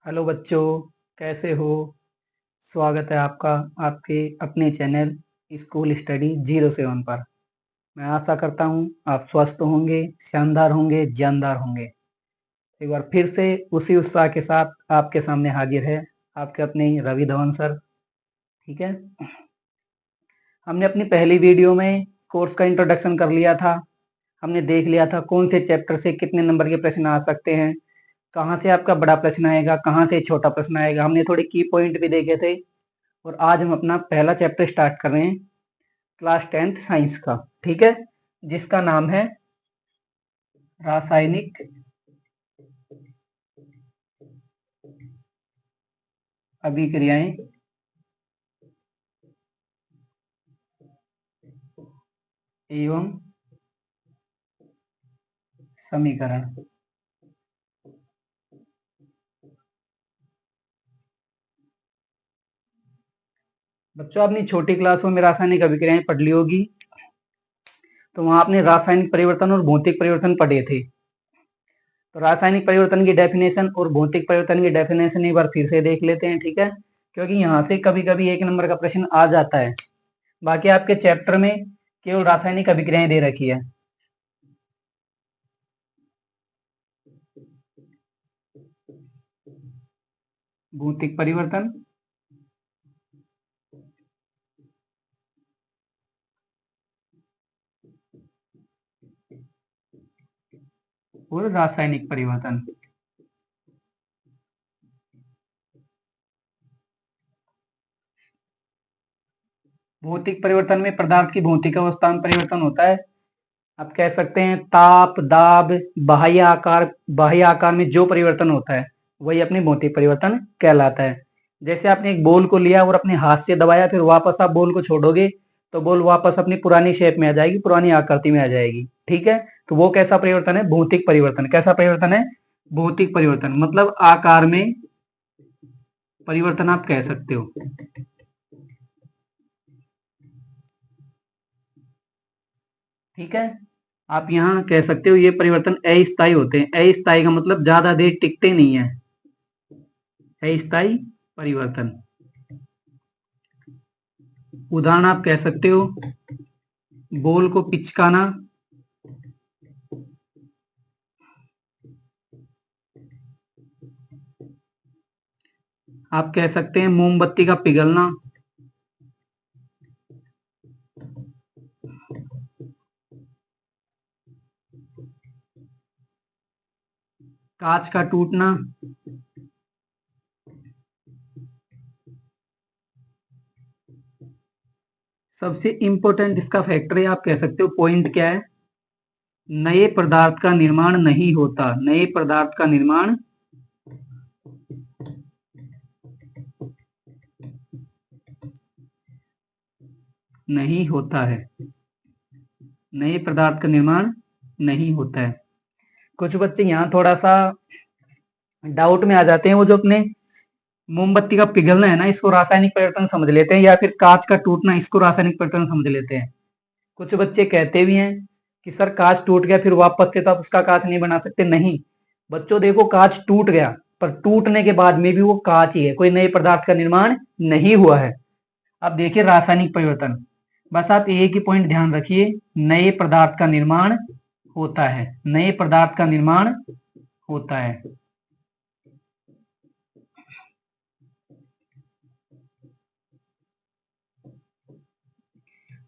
Hello बच्चों, कैसे हो? स्वागत है आपका आपके अपने चैनल स्कूल स्टडी 07 पर। मैं आशा करता हूँ आप स्वस्थ होंगे, शानदार होंगे, जानदार होंगे। एक बार फिर से उसी उत्साह के साथ आपके सामने हाजिर है आपके अपने रवि धवन सर। ठीक है, हमने अपनी पहली वीडियो में कोर्स का इंट्रोडक्शन कर लिया था। हमने देख लिया था कौन से चैप्टर से कितने नंबर के प्रश्न आ सकते हैं, कहाँ से आपका बड़ा प्रश्न आएगा, कहाँ से छोटा प्रश्न आएगा। हमने थोड़े की पॉइंट भी देखे थे। और आज हम अपना पहला चैप्टर स्टार्ट कर रहे हैं क्लास 10th साइंस का। ठीक है, जिसका नाम है रासायनिक अभिक्रियाएं एवं समीकरण। बच्चों, आपने छोटी क्लासों में रासायनिक अभिक्रियाएं पढ़ ली होगी, तो वहां आपने रासायनिक परिवर्तन और भौतिक परिवर्तन पढ़े थे। तो रासायनिक परिवर्तन की डेफिनेशन और भौतिक परिवर्तन की डेफिनेशन एक बार फिर से देख लेते हैं। ठीक है, क्योंकि यहाँ से कभी कभी एक नंबर का प्रश्न आ जाता है। बाकी आपके चैप्टर में केवल रासायनिक अभिक्रियाएं दे रखी है। भौतिक परिवर्तन और रासायनिक परिवर्तन। भौतिक परिवर्तन में पदार्थ की भौतिक अवस्था में परिवर्तन होता है। आप कह सकते हैं ताप, दाब, बाह्य आकार में जो परिवर्तन होता है वही अपने भौतिक परिवर्तन कहलाता है। जैसे आपने एक बॉल को लिया और अपने हाथ से दबाया, फिर वापस आप बॉल को छोड़ोगे तो बॉल वापस अपनी पुरानी शेप में आ जाएगी, पुरानी आकृति में आ जाएगी। ठीक है, तो वो कैसा परिवर्तन है? भौतिक परिवर्तन। कैसा परिवर्तन है? भौतिक परिवर्तन, मतलब आकार में परिवर्तन आप कह सकते हो। ठीक है, आप यहाँ कह सकते हो ये परिवर्तन अस्थायी होते हैं। अस्थायी का मतलब ज्यादा देर टिकते नहीं है। अस्थायी परिवर्तन। उदाहरण आप कह सकते हो बॉल को पिचकाना, आप कह सकते हैं मोमबत्ती का पिघलना, कांच का टूटना, सबसे इंपॉर्टेंट इसका फैक्टर है, आप कह सकते हो पॉइंट क्या है? नए पदार्थ का निर्माण नहीं होता। नए पदार्थ का निर्माण नहीं होता है। नए पदार्थ का निर्माण नहीं होता है। कुछ बच्चे यहाँ थोड़ा सा डाउट में आ जाते हैं। वो जो अपने मोमबत्ती का पिघलना है ना, इसको रासायनिक परिवर्तन समझ लेते हैं, या फिर कांच का टूटना इसको रासायनिक परिवर्तन समझ लेते हैं। कुछ बच्चे कहते भी हैं कि सर कांच टूट गया फिर वापस से तो आप उसका कांच नहीं बना सकते। नहीं बच्चों, देखो कांच टूट गया पर टूटने के बाद में भी वो कांच ही है, कोई नए पदार्थ का निर्माण नहीं हुआ है। अब देखिए रासायनिक परिवर्तन, बस आप एक ही पॉइंट ध्यान रखिए, नए पदार्थ का निर्माण होता है। नए पदार्थ का निर्माण होता है।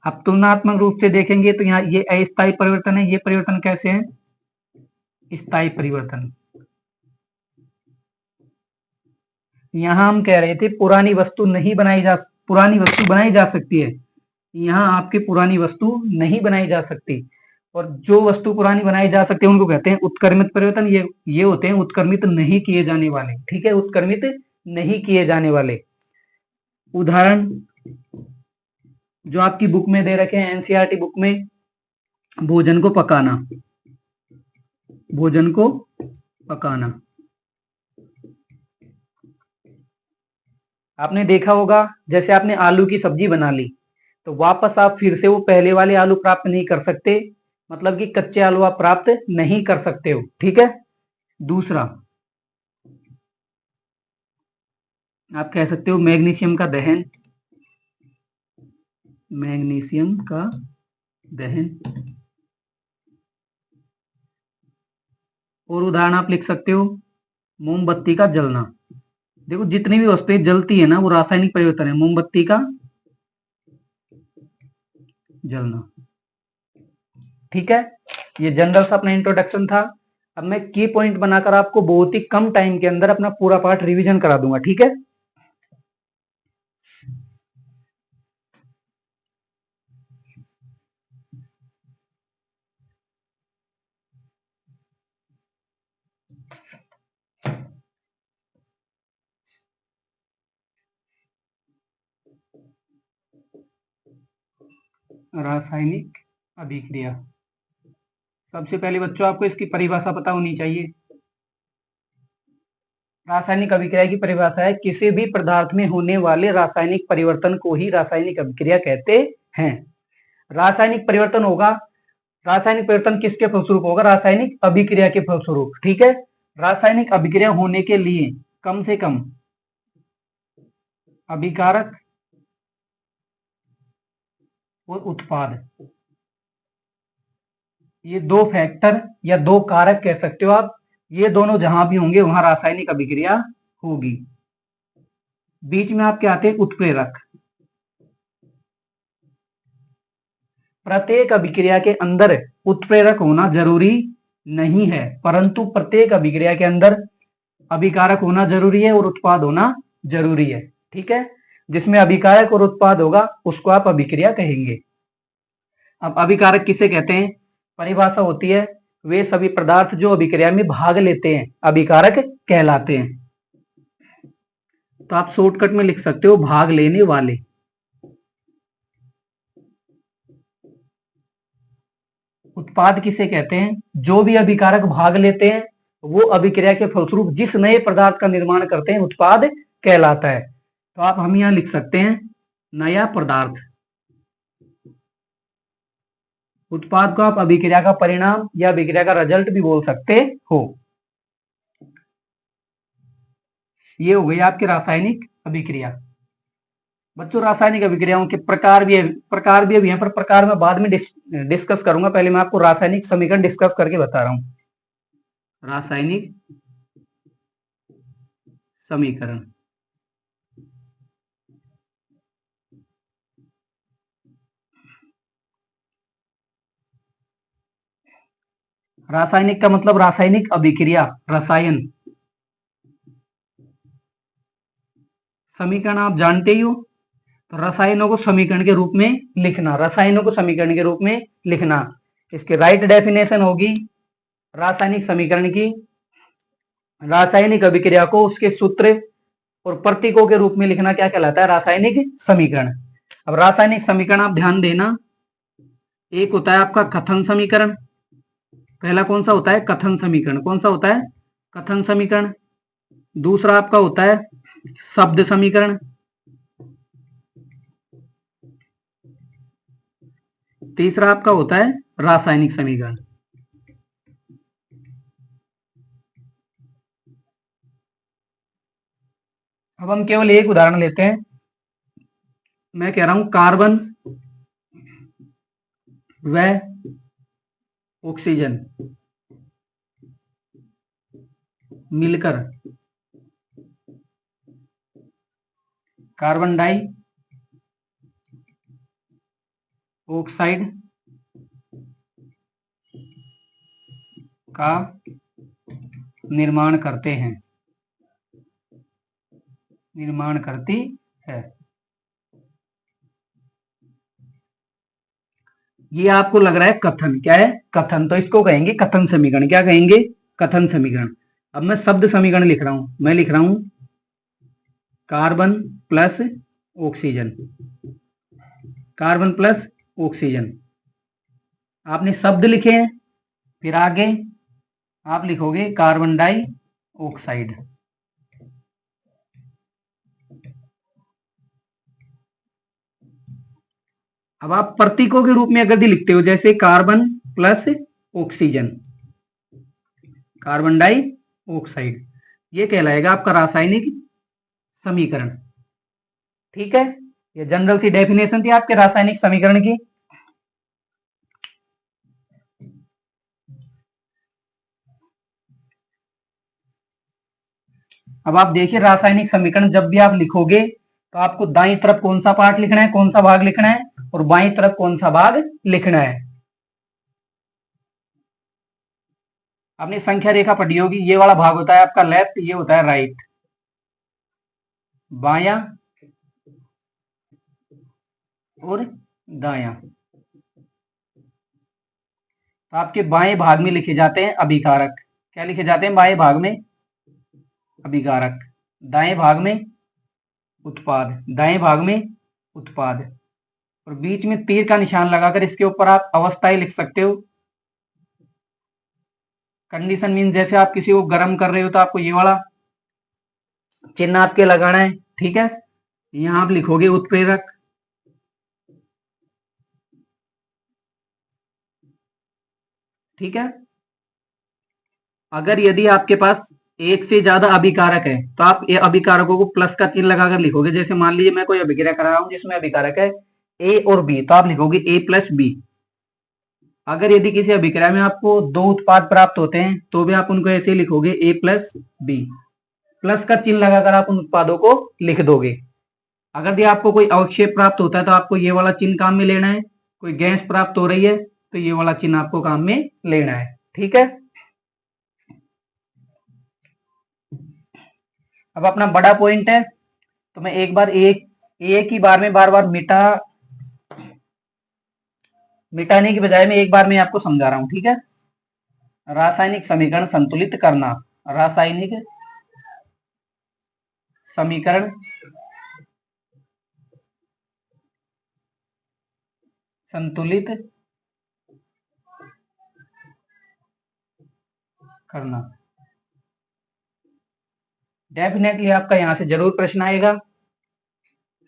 अब तुलनात्मक रूप से देखेंगे तो यहाँ ये अस्थायी परिवर्तन है, ये परिवर्तन कैसे है? स्थायी परिवर्तन। यहाँ हम कह रहे थे पुरानी वस्तु बनाई जा सकती है। यहाँ आपकी पुरानी वस्तु नहीं बनाई जा सकती, और जो वस्तु पुरानी बनाई जा सकती है उनको कहते हैं उत्क्रमित परिवर्तन। ये होते हैं उत्क्रमित नहीं किए जाने वाले। ठीक है, उत्क्रमित नहीं किए जाने वाले। उदाहरण जो आपकी बुक में दे रखे हैं, एनसीईआरटी बुक में, भोजन को पकाना, भोजन को पकाना। आपने देखा होगा जैसे आपने आलू की सब्जी बना ली तो वापस आप फिर से वो पहले वाले आलू प्राप्त नहीं कर सकते, मतलब कि कच्चे आलू आप प्राप्त नहीं कर सकते हो। ठीक है, दूसरा आप कह सकते हो मैग्नीशियम का दहन, मैग्नीशियम का दहन। और उदाहरण आप लिख सकते हो मोमबत्ती का जलना। देखो जितनी भी वस्तुएं जलती है ना वो रासायनिक परिवर्तन है। मोमबत्ती का जलना। ठीक है, ये जनरल सा अपना इंट्रोडक्शन था। अब मैं की पॉइंट बनाकर आपको बहुत ही कम टाइम के अंदर अपना पूरा पार्ट रिवीजन करा दूंगा। ठीक है, रासायनिक अभिक्रिया। सबसे पहले बच्चों आपको इसकी परिभाषा पता होनी चाहिए। रासायनिक अभिक्रिया की परिभाषा है किसी भी पदार्थ में होने वाले रासायनिक परिवर्तन को ही रासायनिक अभिक्रिया कहते हैं। रासायनिक परिवर्तन होगा, रासायनिक परिवर्तन किसके फलस्वरूप होगा? रासायनिक अभिक्रिया के फलस्वरूप। ठीक है, रासायनिक अभिक्रिया होने के लिए कम से कम अभिकारक और उत्पाद, ये दो फैक्टर या दो कारक कह सकते हो आप, ये दोनों जहां भी होंगे वहां रासायनिक अभिक्रिया होगी। बीच में आपके आते हैं उत्प्रेरक। प्रत्येक अभिक्रिया के अंदर उत्प्रेरक होना जरूरी नहीं है, परंतु प्रत्येक अभिक्रिया के अंदर अभिकारक होना जरूरी है और उत्पाद होना जरूरी है। ठीक है, जिसमें अभिकारक और उत्पाद होगा उसको आप अभिक्रिया कहेंगे। अब अभिकारक किसे कहते हैं? परिभाषा होती है वे सभी पदार्थ जो अभिक्रिया में भाग लेते हैं अभिकारक कहलाते हैं। तो आप शॉर्टकट में लिख सकते हो भाग लेने वाले। उत्पाद किसे कहते हैं? जो भी अभिकारक भाग लेते हैं वो अभिक्रिया के फलस्वरूप जिस नए पदार्थ का निर्माण करते हैं उत्पाद कहलाता है। तो आप हम यहां लिख सकते हैं नया पदार्थ। उत्पाद को आप अभिक्रिया का परिणाम या अभिक्रिया का रिजल्ट भी बोल सकते हो। ये हो गई आपकी रासायनिक अभिक्रिया। बच्चों रासायनिक अभिक्रियाओं के प्रकार भी अभी हैं, पर प्रकार में बाद में डिस्कस करूंगा। पहले मैं आपको रासायनिक समीकरण डिस्कस करके बता रहा हूं। रासायनिक समीकरण। रासायनिक का मतलब रासायनिक अभिक्रिया, रसायन। समीकरण आप जानते ही हो, तो रसायनों को समीकरण के रूप में लिखना, रसायनों को समीकरण के रूप में लिखना। इसके राइट डेफिनेशन होगी रासायनिक समीकरण की, रासायनिक अभिक्रिया को उसके सूत्र और प्रतीकों के रूप में लिखना क्या कहलाता है? रासायनिक समीकरण। अब रासायनिक समीकरण आप ध्यान देना, एक होता है आपका कथन समीकरण। पहला कौन सा होता है? कथन समीकरण। कौन सा होता है? कथन समीकरण। दूसरा आपका होता है शब्द समीकरण। तीसरा आपका होता है रासायनिक समीकरण। अब हम केवल एक उदाहरण लेते हैं। मैं कह रहा हूं कार्बन व ऑक्सीजन मिलकर कार्बन डाई ऑक्साइड का निर्माण करते हैं, निर्माण करती है। ये आपको लग रहा है कथन। क्या है? कथन। तो इसको कहेंगे कथन समीकरण। क्या कहेंगे? कथन समीकरण। अब मैं शब्द समीकरण लिख रहा हूं। मैं लिख रहा हूं carbon plus oxygen, carbon plus oxygen. आपने शब्द लिखे हैं, फिर आगे आप लिखोगे कार्बन डाई ऑक्साइड। अब आप प्रतीकों के रूप में अगर लिखते हो, जैसे carbon plus oxygen, carbon dioxide, ये कहलाएगा आपका रासायनिक समीकरण। ठीक है, ये जनरल सी डेफिनेशन थी आपके रासायनिक समीकरण की। अब आप देखिए, रासायनिक समीकरण जब भी आप लिखोगे तो आपको दाईं तरफ कौन सा पार्ट लिखना है, कौन सा भाग लिखना है, और बाईं तरफ कौन सा भाग लिखना है। आपने संख्या रेखा पढ़ी होगी, ये वाला भाग होता है आपका लेफ्ट, ये होता है राइट, बायां और दायां। तो आपके बाएं भाग में लिखे जाते हैं अभिकारक। क्या लिखे जाते हैं बाएं भाग में? अभिकारक। दाएं भाग में उत्पाद, दाएं भाग में उत्पाद। और बीच में तीर का निशान लगाकर इसके ऊपर आप अवस्थाएं लिख सकते हो। कंडीशन मीन जैसे आप किसी को गर्म कर रहे हो तो आपको ये वाला चिन्ह आपके लगाना है। ठीक है, यहां आप लिखोगे उत्प्रेरक। ठीक है, अगर यदि आपके पास एक से ज्यादा अभिकारक है तो आप ये अभिकारकों को प्लस का चिन्ह लगाकर लिखोगे। जैसे मान लीजिए मैं कोई अभिक्रिया करा रहा हूं जिसमें अभिकारक है ए और बी, तो आप लिखोगे ए प्लस बी। अगर यदि किसी अभिक्रिया में आपको दो उत्पाद प्राप्त होते हैं तो भी आप उनको ऐसे लिखोगे ए प्लस बी, प्लस का चिन्ह लगाकर आप उन उत्पादों को लिख दोगे। अगर यदि आपको कोई अवक्षेप प्राप्त होता है तो आपको ये वाला चिन्ह काम में लेना है। कोई गैस प्राप्त हो रही है तो ये वाला चिन्ह आपको काम में लेना है। ठीक है, अब अपना बड़ा पॉइंट है तो मैं एक बार एक ही बार में बार बार मिटाने की बजाय मैं एक बार में आपको समझा रहा हूं। ठीक है, रासायनिक समीकरण संतुलित करना, रासायनिक समीकरण संतुलित करना। डेफिनेटली आपका यहां से जरूर प्रश्न आएगा।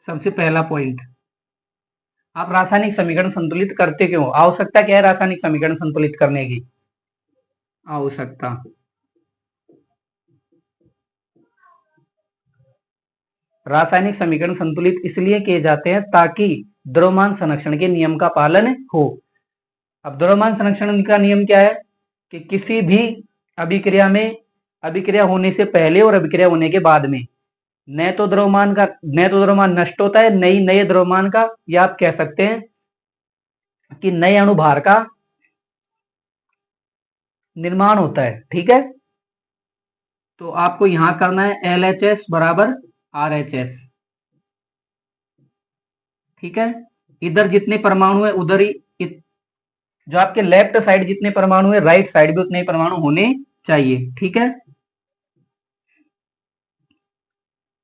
सबसे पहला पॉइंट, आप रासायनिक समीकरण संतुलित करते क्यों? आवश्यकता क्या है रासायनिक समीकरण संतुलित करने की? आवश्यकता, रासायनिक समीकरण संतुलित इसलिए किए जाते हैं ताकि द्रव्यमान संरक्षण के नियम का पालन हो। अब द्रव्यमान संरक्षण का नियम क्या है कि किसी भी अभिक्रिया में, अभिक्रिया होने से पहले और अभिक्रिया होने के बाद में न तो द्रव्यमान नष्ट होता है, नए द्रव्यमान का, या आप कह सकते हैं कि नए अणुभार का निर्माण होता है। ठीक है, तो आपको यहां करना है LHS बराबर RHS। ठीक है, इधर जितने परमाणु है उधर ही, जो आपके लेफ्ट साइड जितने परमाणु है राइट साइड भी उतने ही परमाणु होने चाहिए। ठीक है,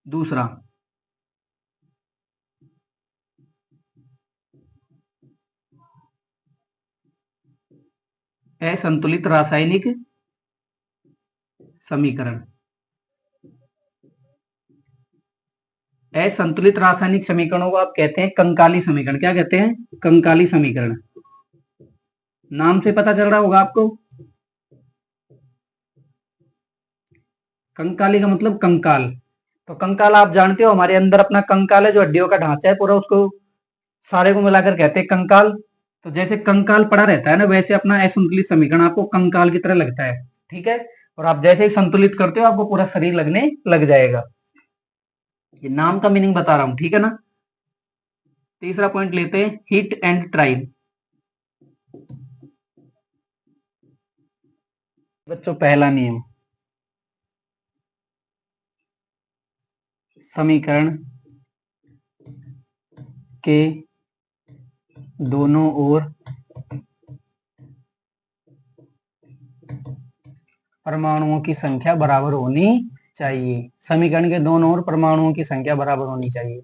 दूसरा, असंतुलित रासायनिक समीकरण। असंतुलित रासायनिक समीकरणों को आप कहते हैं कंकाली समीकरण। क्या कहते हैं? कंकाली समीकरण। नाम से पता चल रहा होगा आपको, कंकाली का मतलब कंकाल। तो कंकाल आप जानते हो, हमारे अंदर अपना कंकाल है जो हड्डियों का ढांचा है पूरा, उसको सारे को मिलाकर कहते हैं कंकाल। तो जैसे कंकाल पड़ा रहता है ना, वैसे अपना असंतुलित समीकरण आपको कंकाल की तरह लगता है। ठीक है, और आप जैसे ही संतुलित करते हो आपको पूरा शरीर लगने लग जाएगा। ये नाम का मीनिंग बता रहा हूं। ठीक है ना। तीसरा पॉइंट लेते हैं, हिट एंड ट्रायल। बच्चों पहला नियम, समीकरण के दोनों ओर परमाणुओं की संख्या बराबर होनी चाहिए। समीकरण के दोनों ओर परमाणुओं की संख्या बराबर होनी चाहिए।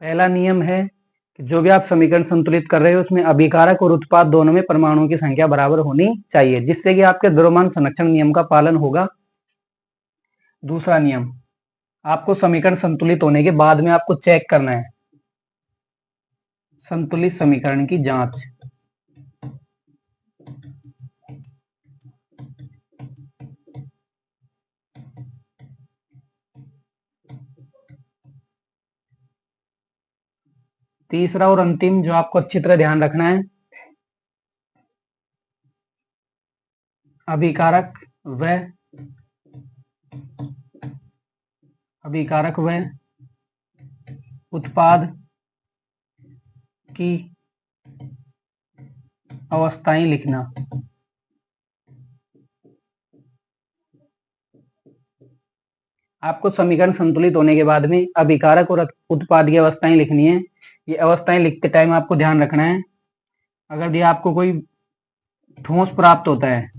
पहला नियम है कि जो भी आप समीकरण संतुलित कर रहे हो उसमें अभिकारक और उत्पाद दोनों में परमाणुओं की संख्या बराबर होनी चाहिए, जिससे कि आपके द्रव्यमान संरक्षण नियम का पालन होगा। दूसरा नियम, आपको समीकरण संतुलित होने के बाद में आपको चेक करना है संतुलित समीकरण की जांच। तीसरा और अंतिम जो आपको अच्छी तरह ध्यान रखना है, अभिकारक व उत्पाद की अवस्थाएं लिखना। आपको समीकरण संतुलित होने के बाद में अभिकारक और उत्पाद की अवस्थाएं लिखनी है। ये अवस्थाएं लिखते टाइम आपको ध्यान रखना है, अगर ये आपको कोई ठोस प्राप्त होता है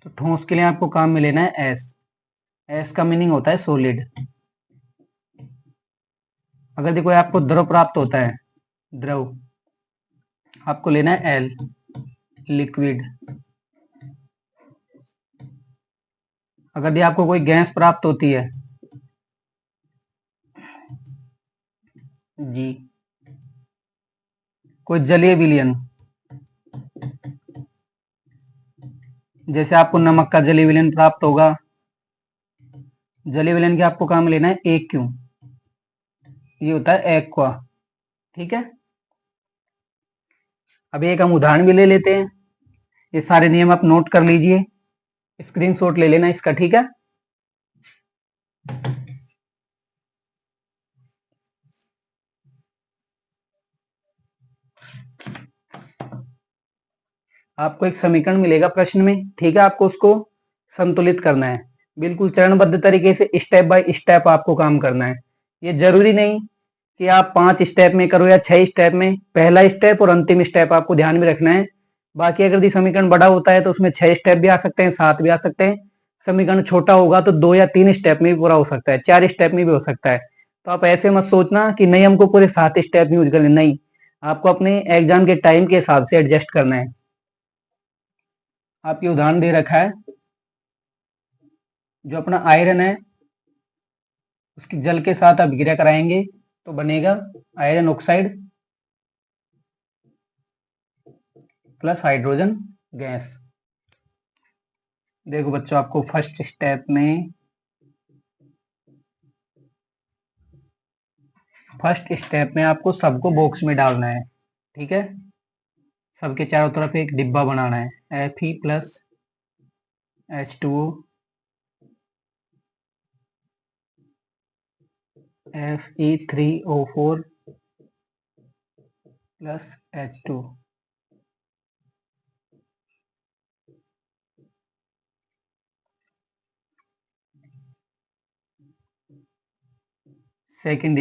तो ठोस के लिए आपको काम में लेना है एस। एस का मीनिंग होता है सॉलिड। अगर ये कोई आपको द्रव प्राप्त होता है, द्रव, आपको लेना है एल, लिक्विड। अगर ये आपको कोई गैस प्राप्त होती है, जी, कोई जलीय विलयन, जैसे आपको नमक का जलीय विलयन प्राप्त होगा, जलीय विलयन के आपको काम लेना है एक क्यों, ये होता है एक्वा। ठीक है, अब एक हम उदाहरण भी ले लेते हैं। ये सारे नियम आप नोट कर लीजिए, स्क्रीनशॉट ले लेना इसका। ठीक है, आपको एक समीकरण मिलेगा प्रश्न में। ठीक है, आपको उसको संतुलित करना है, बिल्कुल चरणबद्ध तरीके से, स्टेप बाय स्टेप आपको काम करना है। ये जरूरी नहीं कि आप 5 स्टेप में करो या 6 स्टेप में, पहला स्टेप और अंतिम स्टेप आपको ध्यान में रखना है। बाकी अगर ये समीकरण बड़ा होता है तो उसमें 6 स्टेप भी आ सकते हैं, 7 भी आ सकते हैं। समीकरण छोटा होगा तो 2 या 3 स्टेप में भी पूरा हो सकता है, 4 स्टेप में भी हो सकता है। तो आप ऐसे मत सोचना कि नहीं हमको पूरे 7 स्टेप में यूज करने, नहीं, आपको अपने एग्जाम के टाइम के हिसाब से एडजस्ट करना है। आपके उदाहरण दे रखा है, जो अपना आयरन है उसकी जल के साथ अभिक्रिया कराएंगे तो बनेगा iron oxide plus hydrogen gas. देखो बच्चों, आपको फर्स्ट स्टेप में आपको सबको बॉक्स में डालना है। ठीक है, सबके चारों तरफ एक डिब्बा बनाना है, Fe plus H2O, Fe3O4 plus H2। Second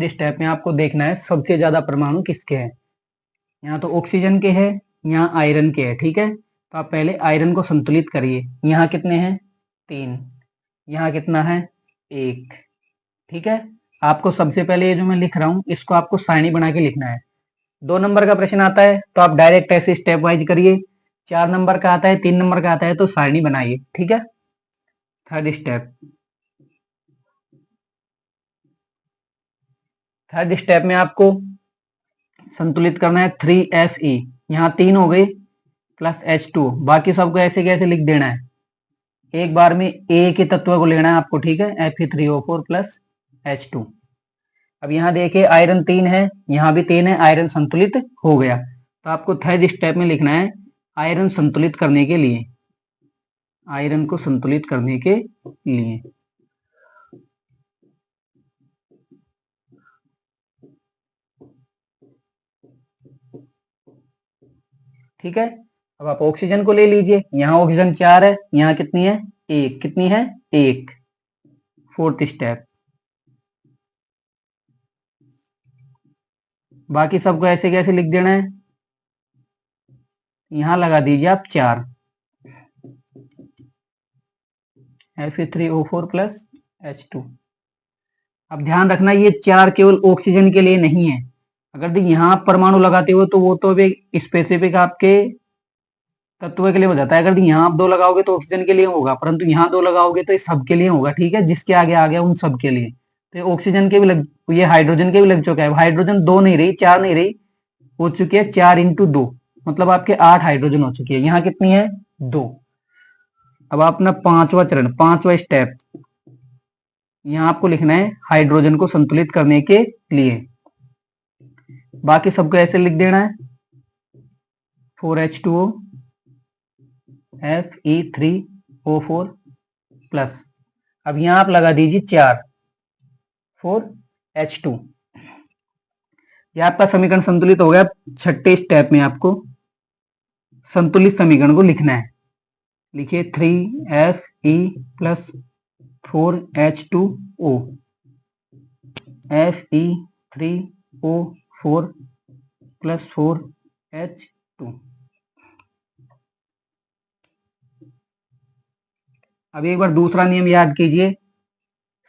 step में आपको देखना है सबसे ज्यादा परमाणु किसके हैं। यहाँ तो ऑक्सीजन के हैं, यहाँ आयरन के हैं। ठीक है, तो आप पहले आयरन को संतुलित करिए। यहाँ कितने हैं, 3, यहाँ कितना है, 1। ठीक है, आपको सबसे पहले ये जो मैं लिख रहा हूं इसको आपको सारणी बना के लिखना है। 2 नंबर का प्रश्न आता है तो आप डायरेक्ट ऐसे स्टेप वाइज करिए, 4 नंबर का आता है, 3 नंबर का आता है तो सारणी बनाइए। ठीक है, थर्ड स्टेप में आपको संतुलित करना है 3Fe, यहाँ 3 हो गए, प्लस H2। बाकी सबको ऐसे कैसे लिख देना है, एक बार में ए के तत्व को लेना है आपको। ठीक है, Fe3O4 प्लस H2। अब यहाँ देखिए आयरन 3 है, यहाँ भी 3 है, आयरन संतुलित हो गया। तो आपको थर्ड स्टेप में लिखना है आयरन संतुलित करने के लिए, आयरन को संतुलित करने के लिए। ठीक है, अब आप ऑक्सीजन को ले लीजिए, यहाँ ऑक्सीजन 4 है, यहाँ कितनी है, 1, कितनी है, 1। फोर्थ स्टेप, बाकी सबको ऐसे कैसे लिख देना है, यहां लगा दीजिए आप 4, Fe3O4 प्लस H2। अब ध्यान रखना ये 4 केवल ऑक्सीजन के लिए नहीं है, अगर यहां परमाणु लगाते हो तो वो तो भी स्पेसिफिक आपके तत्व के लिए हो जाता है। अगर यहाँ आप 2 लगाओगे तो ऑक्सीजन के लिए होगा, परंतु यहाँ 2 लगाओगे तो ये सबके लिए होगा, ठीक है, जिसके आगे आ गया उन सब के लिए। तो ऑक्सीजन के भी लग, ये हाइड्रोजन के भी लग चुका है। हाइड्रोजन 2 नहीं रही, 4 नहीं रही, हो चुकी है 4 इंटू 2, मतलब आपके 8 हाइड्रोजन हो चुकी है। यहाँ कितनी है? 2। अब अपना 5वां चरण, 5वां स्टेप, यहाँ आपको लिखना है हाइड्रोजन को संतुलित करने के लिए। बाकी सबको ऐसे लिख देना है 4H2O Fe3O4 प्लस। अब यहां आप लगा दीजिए 4 4H2। यह आपका समीकरण संतुलित हो गया। छठे स्टेप में आपको संतुलित समीकरण को लिखना है। लिखिए 3Fe plus 4H2O Fe3O4 plus 4H2। अब एक बार दूसरा नियम याद कीजिए,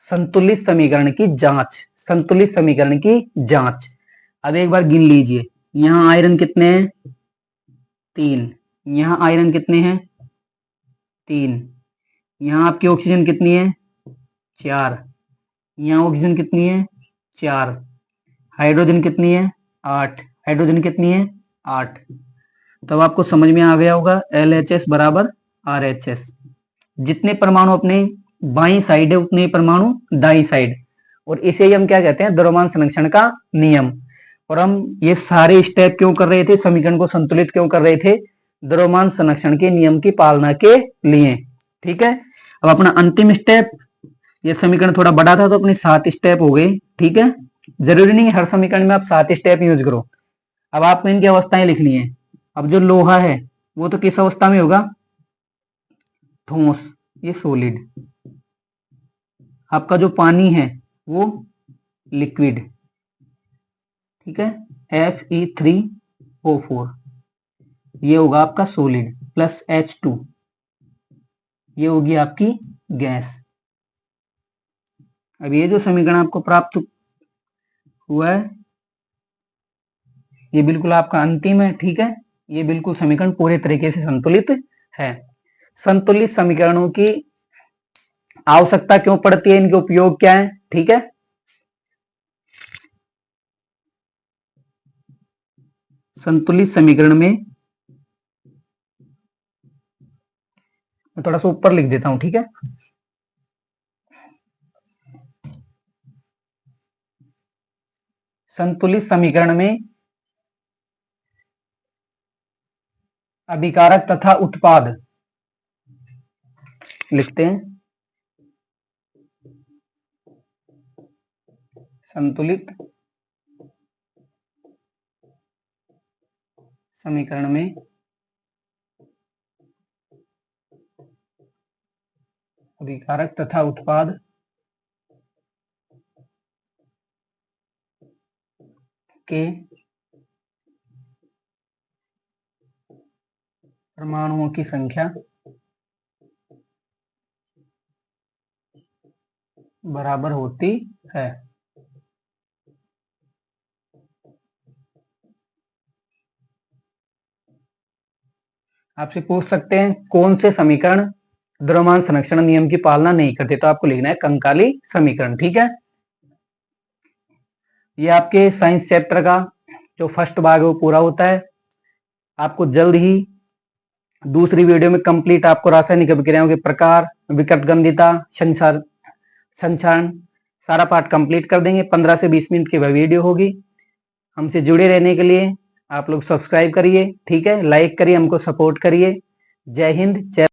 संतुलित समीकरण की जांच। संतुलित समीकरण की जांच। अब एक बार गिन लीजिए, यहां आयरन कितने हैं? 3। यहां आयरन कितने हैं? 3। यहां आपकी ऑक्सीजन कितनी है? 4। यहां ऑक्सीजन कितनी है? 4। हाइड्रोजन कितनी है? 8। हाइड्रोजन कितनी है? 8। तब आपको समझ में आ गया होगा LHS बराबर RHS। जितने परमाणु अपने बाईं साइड है उतने परमाणु दाईं साइड, और इसे ही हम क्या कहते हैं? द्रव्यमान संरक्षण का नियम। और हम ये सारे स्टेप क्यों कर रहे थे? समीकरण को संतुलित क्यों कर रहे थे? द्रव्यमान संरक्षण के नियम की पालना के लिए, ठीक है। अब अपना अंतिम स्टेप, ये समीकरण थोड़ा बड़ा था तो अपने 7 स्टेप हो गए, ठीक है। जरूरी नहीं हर समीकरण में आप 7 स्टेप यूज करो। अब आपको इनकी अवस्थाएं लिखनी है। अब जो लोहा है वो तो किस अवस्था में होगा? ठोस, ये सॉलिड। आपका जो पानी है वो लिक्विड, ठीक है। Fe3O4 ये होगा आपका सॉलिड, प्लस H2 ये होगी आपकी गैस। अब ये जो समीकरण आपको प्राप्त हुआ है ये बिल्कुल आपका अंतिम है, ठीक है। ये बिल्कुल समीकरण पूरे तरीके से संतुलित है। संतुलित समीकरणों की आवश्यकता क्यों पड़ती है, इनके उपयोग क्या है, ठीक है। संतुलित समीकरण में मैं थोड़ा सा ऊपर लिख देता हूं, ठीक है। संतुलित समीकरण में अभिकारक तथा उत्पाद लिखते हैं। संतुलित समीकरण में अभिकारक तथा उत्पाद के परमाणुओं की संख्या बराबर होती है। आपसे पूछ सकते हैं कौन से समीकरण द्रव्यमान संरक्षण नियम की पालना नहीं करते, तो आपको लिखना है कंकाली समीकरण, ठीक है। ये आपके साइंस चैप्टर का जो फर्स्ट भाग है वो पूरा होता है। आपको जल्द ही दूसरी वीडियो में कंप्लीट आपको रासायनिक अभिक्रियाओं के प्रकार, विकृत गंधिता, संचरण सारा पार्ट कंप्लीट कर देंगे। 15 से 20 मिनट की वह वीडियो होगी। हमसे जुड़े रहने के लिए आप लोग सब्सक्राइब करिए, ठीक है, लाइक करिए, हमको सपोर्ट करिए। जय हिंद, जय